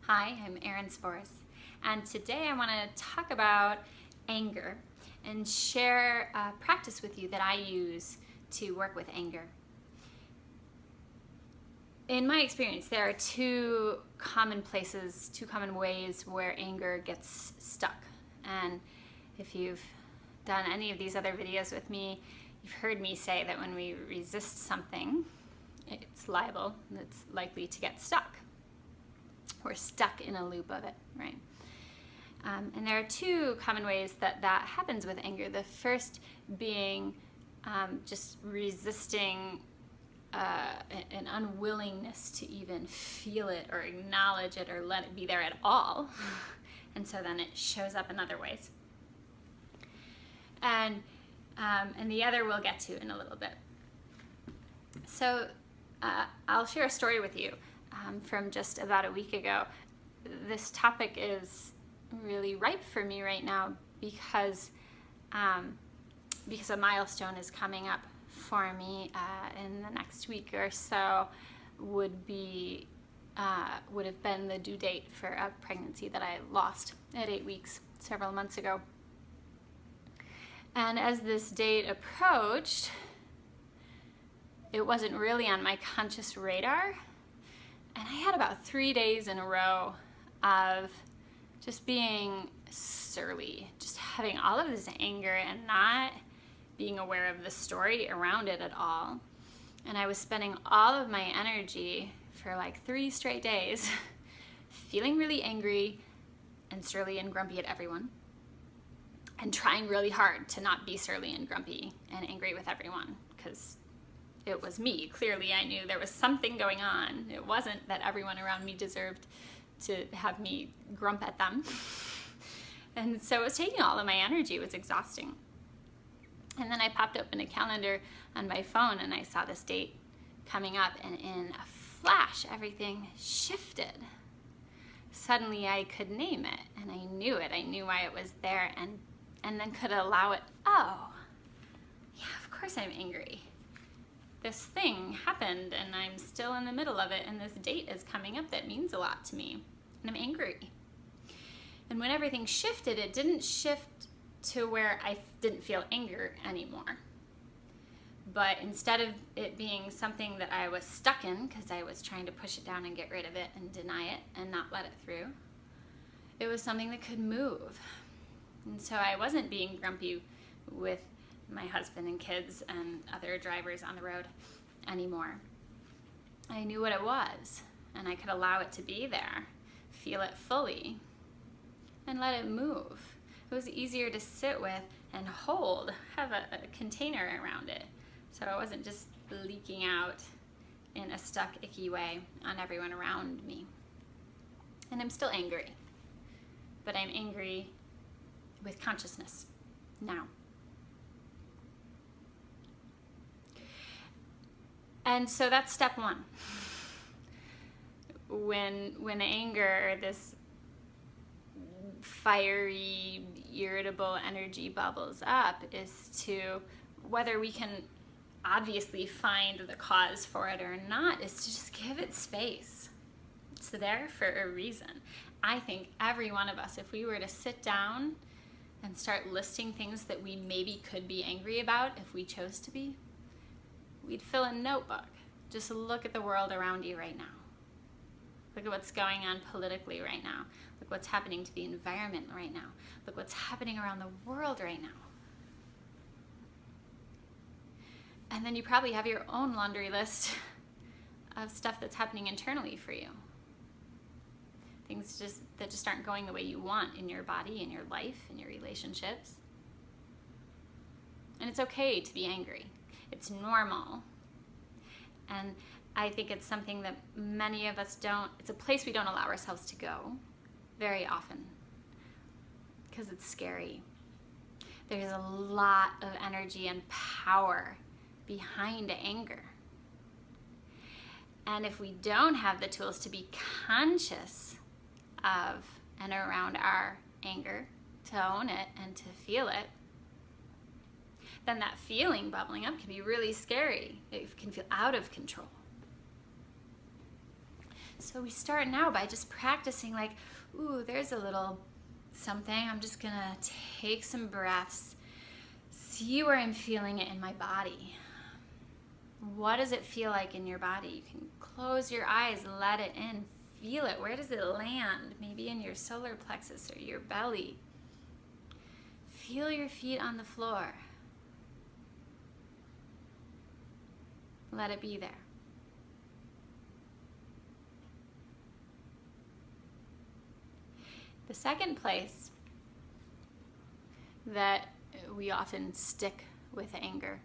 Hi, I'm Erin Spors, and today I want to talk about anger and share a practice with you that I use to work with anger. In my experience, there are two common ways where anger gets stuck. And if you've done any of these other videos with me, you've heard me say that when we resist something, it's likely to get stuck. We're stuck in a loop of it, right? And there are two common ways that happens with anger. The first being just resisting an unwillingness to even feel it or acknowledge it or let it be there at all. And so then it shows up in other ways. And the other we'll get to in a little bit. So I'll share a story with you from just about a week ago. This topic is really ripe for me right now because a milestone is coming up for me in the next week or so. Would have been the due date for a pregnancy that I lost at 8 weeks several months ago. And as this date approached, it wasn't really on my conscious radar. And I had about 3 days in a row of just being surly, just having all of this anger and not being aware of the story around it at all. And I was spending all of my energy for like 3 straight days feeling really angry and surly and grumpy at everyone, and trying really hard to not be surly and grumpy and angry with everyone, because it was me. Clearly, I knew there was something going on. It wasn't that everyone around me deserved to have me grump at them. And so it was taking all of my energy. It was exhausting. And then I popped open a calendar on my phone and I saw this date coming up, and in a flash, everything shifted. Suddenly I could name it, and I knew it. I knew why it was there, and then could allow it. Oh, yeah, of course I'm angry. This thing happened and I'm still in the middle of it, and this date is coming up that means a lot to me, and I'm angry. And when everything shifted, it didn't shift to where I didn't feel anger anymore. But instead of it being something that I was stuck in because I was trying to push it down and get rid of it and deny it and not let it through, it was something that could move. And so I wasn't being grumpy with my husband and kids and other drivers on the road anymore. I knew what it was, and I could allow it to be there, feel it fully, and let it move. It was easier to sit with and hold, have a container around it, so I wasn't just leaking out in a stuck, icky way on everyone around me. And I'm still angry, but I'm angry with consciousness now. And so that's step one. When anger, this fiery, irritable energy bubbles up, is to, whether we can obviously find the cause for it or not, is to just give it space. It's there for a reason. I think every one of us, if we were to sit down and start listing things that we maybe could be angry about if we chose to be, we'd fill a notebook. Just look at the world around you right now. Look at what's going on politically right now. Look what's happening to the environment right now. Look what's happening around the world right now. And then you probably have your own laundry list of stuff that's happening internally for you. Things that just aren't going the way you want in your body, in your life, in your relationships. And it's okay to be angry. It's normal. And I think it's something that many of us it's a place we don't allow ourselves to go very often because it's scary. There's a lot of energy and power behind anger. And if we don't have the tools to be conscious of and around our anger, to own it and to feel it, then that feeling bubbling up can be really scary. It can feel out of control. So we start now by just practicing like, ooh, there's a little something. I'm just gonna take some breaths, see where I'm feeling it in my body. What does it feel like in your body? You can close your eyes, let it in, feel it. Where does it land? Maybe in your solar plexus or your belly. Feel your feet on the floor. Let it be there. The second place that we often stick with anger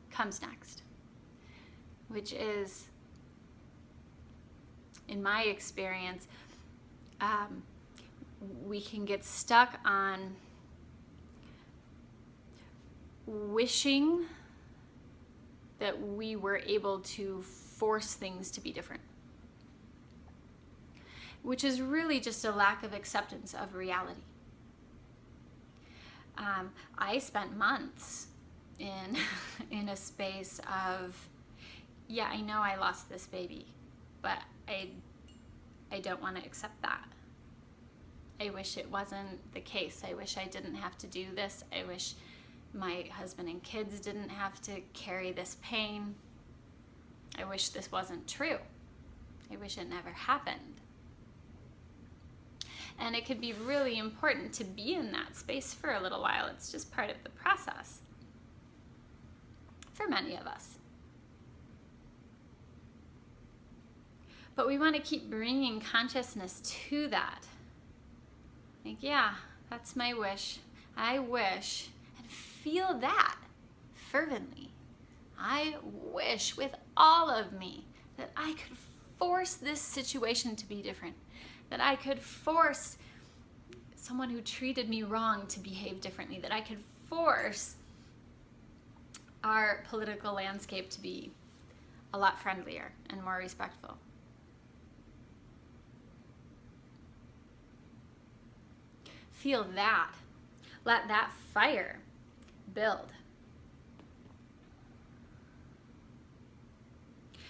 comes next, which is, in my experience, we can get stuck on wishing that we were able to force things to be different, which is really just a lack of acceptance of reality. I spent months in a space of, yeah, I know I lost this baby, but I don't want to accept that. I wish it wasn't the case. I wish I didn't have to do this. I wish my husband and kids didn't have to carry this pain. I wish this wasn't true. I wish it never happened. And it could be really important to be in that space for a little while. It's just part of the process for many of us. But we want to keep bringing consciousness to that. Like, yeah, that's my wish. I wish, and feel that fervently. I wish with all of me that I could force this situation to be different, that I could force someone who treated me wrong to behave differently, that I could force our political landscape to be a lot friendlier and more respectful. Feel that. Let that fire build.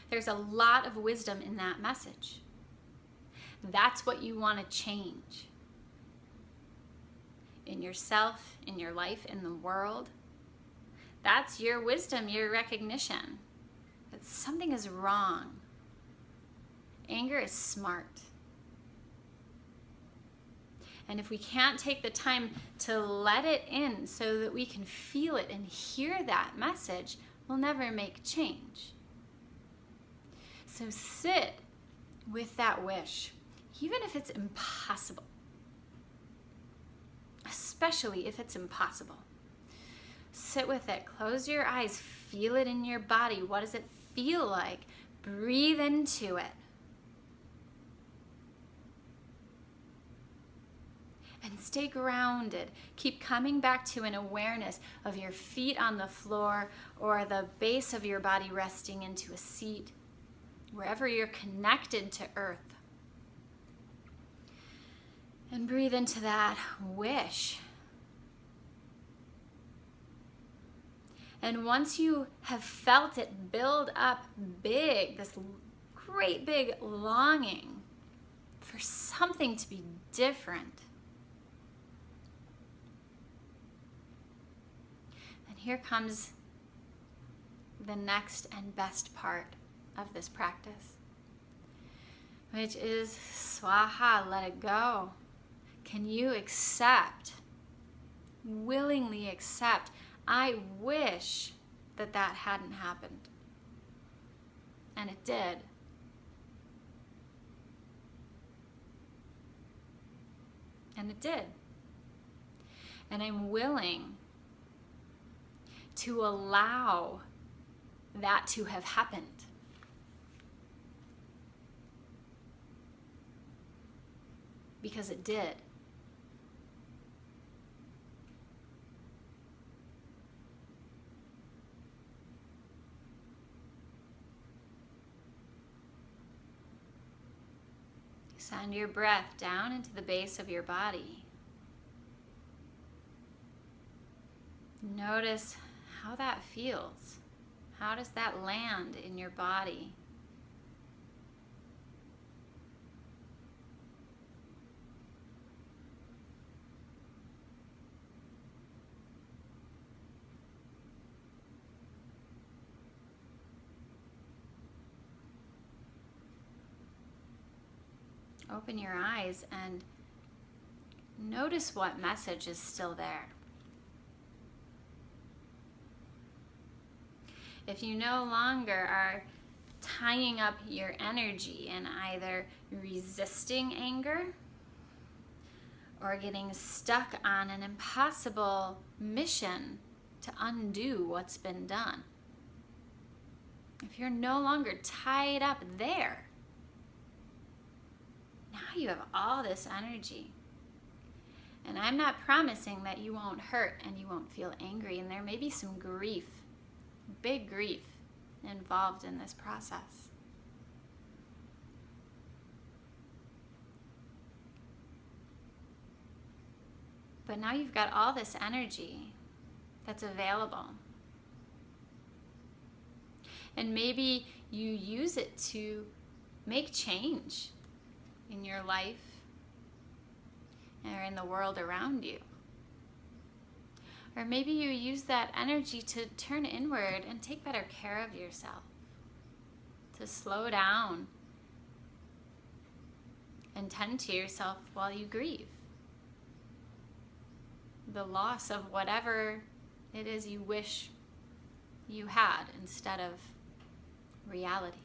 There's a lot of wisdom in that message. That's what you want to change in yourself, in your life, in the world. That's your wisdom, your recognition that something is wrong. Anger is smart. And if we can't take the time to let it in so that we can feel it and hear that message, we'll never make change. So sit with that wish, even if it's impossible. Especially if it's impossible. Sit with it, close your eyes, feel it in your body. What does it feel like? Breathe into it. And stay grounded. Keep coming back to an awareness of your feet on the floor or the base of your body resting into a seat, wherever you're connected to earth. And breathe into that wish. And once you have felt it build up big, this great big longing for something to be different, here comes the next and best part of this practice, which is swaha, let it go. Can you accept, willingly accept, I wish that that hadn't happened? And it did. And it did. And I'm willing to allow that to have happened. Because it did. Send your breath down into the base of your body. Notice how that feels. How does that land in your body? open your eyes and notice what message is still there. If you no longer are tying up your energy in either resisting anger or getting stuck on an impossible mission to undo what's been done, if you're no longer tied up there, now you have all this energy. And I'm not promising that you won't hurt and you won't feel angry, and there may be some grief, big grief, involved in this process. But now you've got all this energy that's available. And maybe you use it to make change in your life or in the world around you. Or maybe you use that energy to turn inward and take better care of yourself, to slow down and tend to yourself while you grieve the loss of whatever it is you wish you had instead of reality.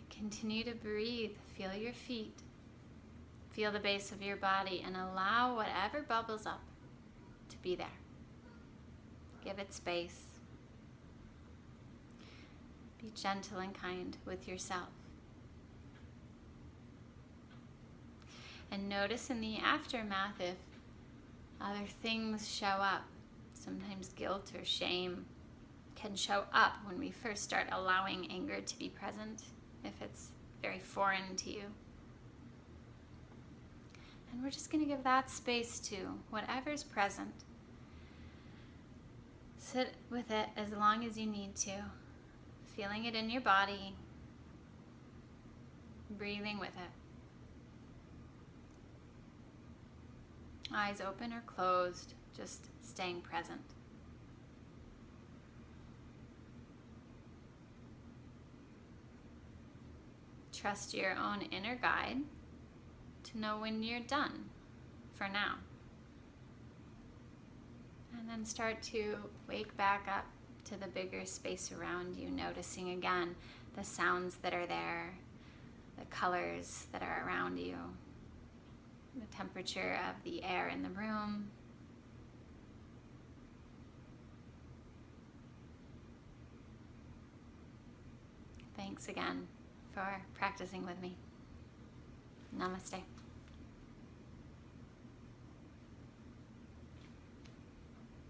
Continue to breathe. Feel your feet. Feel the base of your body and allow whatever bubbles up to be there. Give it space. Be gentle and kind with yourself. And notice in the aftermath if other things show up. Sometimes guilt or shame can show up when we first start allowing anger to be present, if it's very foreign to you. And we're just going to give that space to whatever's present. Sit with it as long as you need to, feeling it in your body, breathing with it. Eyes open or closed, just staying present. Trust your own inner guide to know when you're done for now. And then start to wake back up to the bigger space around you, noticing again the sounds that are there, the colors that are around you, the temperature of the air in the room. Thanks again for practicing with me. Namaste.